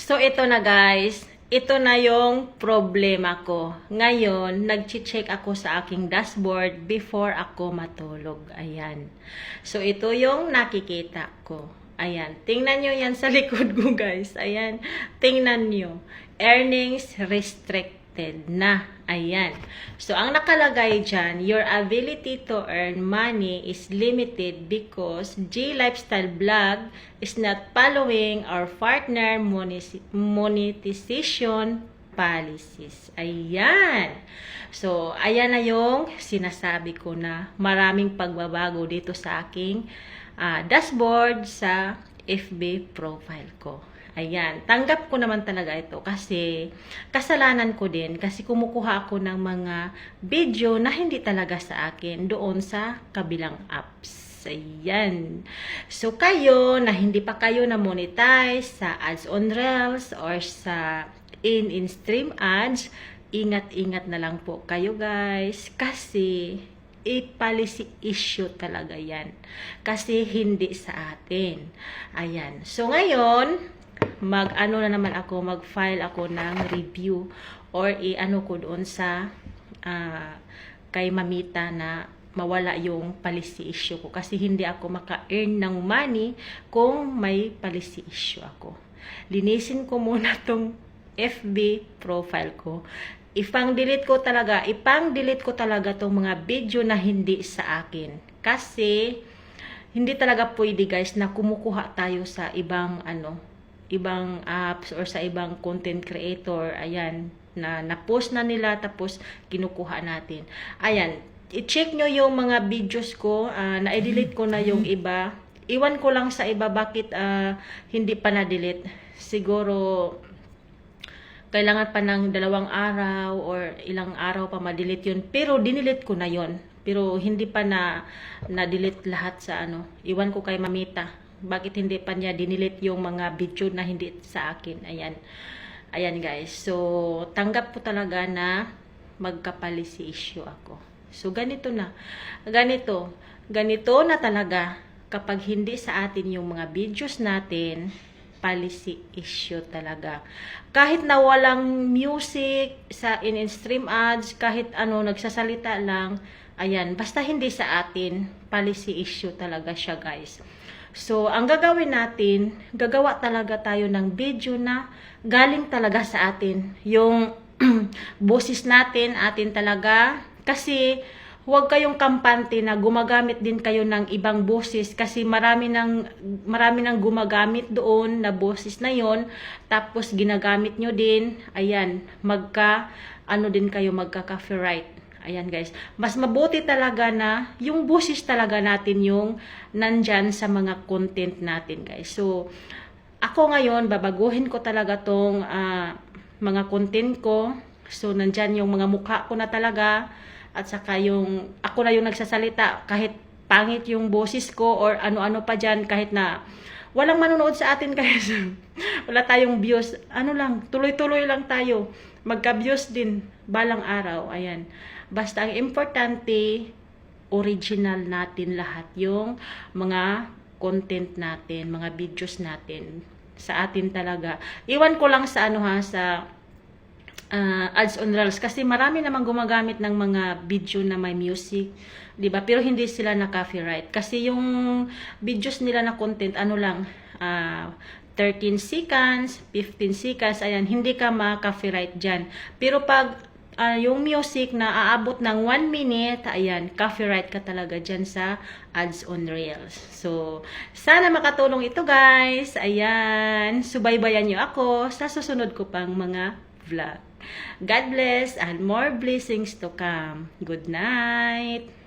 So, ito na guys. Ito na yung problema ko. Ngayon, nag-check ako sa aking dashboard before ako matulog. Ayan. So, ito yung nakikita ko. Ayan. Tingnan nyo yan sa likod ko guys. Ayan. Tingnan nyo. Earnings restricted na. Ayan. So, ang nakalagay dyan, your ability to earn money is limited because G Lifestyle Vlog is not following our partner monetization policies. Ayan. So, ayan na yung sinasabi ko na maraming pagbabago dito sa aking dashboard sa FB profile ko. Ayan, tanggap ko naman talaga ito kasi kasalanan ko din kasi kumukuha ako ng mga video na hindi talaga sa akin doon sa kabilang apps. Ayan. So, kayo na hindi pa kayo na monetize sa ads on Reels or sa in-stream ads, ingat-ingat na lang po kayo guys kasi policy issue talaga yan. Kasi hindi sa atin. Ayan. So, ngayon, mag-ano na naman ako, mag-file ako ng review or i-ano ko doon sa kay Mamita na mawala yung policy issue ko. Kasi hindi ako maka-earn ng money kung may policy issue ako. Linisin ko muna tong FB profile ko. Ipang-delete ko talaga tong mga video na hindi sa akin. Kasi hindi talaga pwede guys na kumukuha tayo sa ibang ibang apps or sa ibang content creator, ayan, na post na nila tapos kinukuha natin. Ayan, i-check nyo yung mga videos ko, na-delete ko na yung iba. Iwan ko lang sa iba bakit hindi pa na-delete. Siguro kailangan pa ng 2 araw or ilang araw pa ma-delete yun. Pero dinilit ko na yun. Pero hindi pa na-delete lahat sa Iwan ko kay Mamita. Bakit hindi pa niya dinilit yung mga video na hindi sa akin. Ayan. Ayan guys. So, tanggap po talaga na magka-policy issue ako. So, ganito na. Ganito na talaga kapag hindi sa atin yung mga videos natin, policy issue talaga. Kahit na walang music sa in-stream ads, kahit nagsasalita lang, ayan, basta hindi sa atin, policy issue talaga siya guys. So, ang gagawin natin, gagawa talaga tayo ng video na galing talaga sa atin. Yung boses natin, atin talaga. Kasi, huwag kayong kampante na gumagamit din kayo ng ibang boses. Kasi marami nang gumagamit doon na boses na yon. Tapos, ginagamit nyo din. Ayan, din kayo, magka-copyright. Ayan guys, mas mabuti talaga na yung boses talaga natin yung nandyan sa mga content natin guys. So, ako ngayon, babaguhin ko talaga tong mga content ko. So, nandyan yung mga mukha ko na talaga. At saka yung, ako na yung nagsasalita kahit pangit yung boses ko or ano-ano pa dyan kahit na walang manonood sa atin guys. Wala tayong views. Tuloy-tuloy lang tayo. Magka-views din balang araw. Ayan. Basta ang importante, original natin lahat yung mga content natin, mga videos natin. Sa atin talaga. Iwan ko lang sa sa ads on Reels kasi marami namang gumagamit ng mga video na may music, 'di ba? Pero hindi sila na copyright kasi yung videos nila na content 13 seconds, 15 seconds, ayan, hindi ka ma-copyright diyan. Pero pag yung music na aabot ng 1 minute, ayan, copyright ka talaga dyan sa ads on Reels. So, sana makatulong ito guys. Ayan, subaybayan nyo ako sa susunod ko pang mga vlog. God bless and more blessings to come. Good night!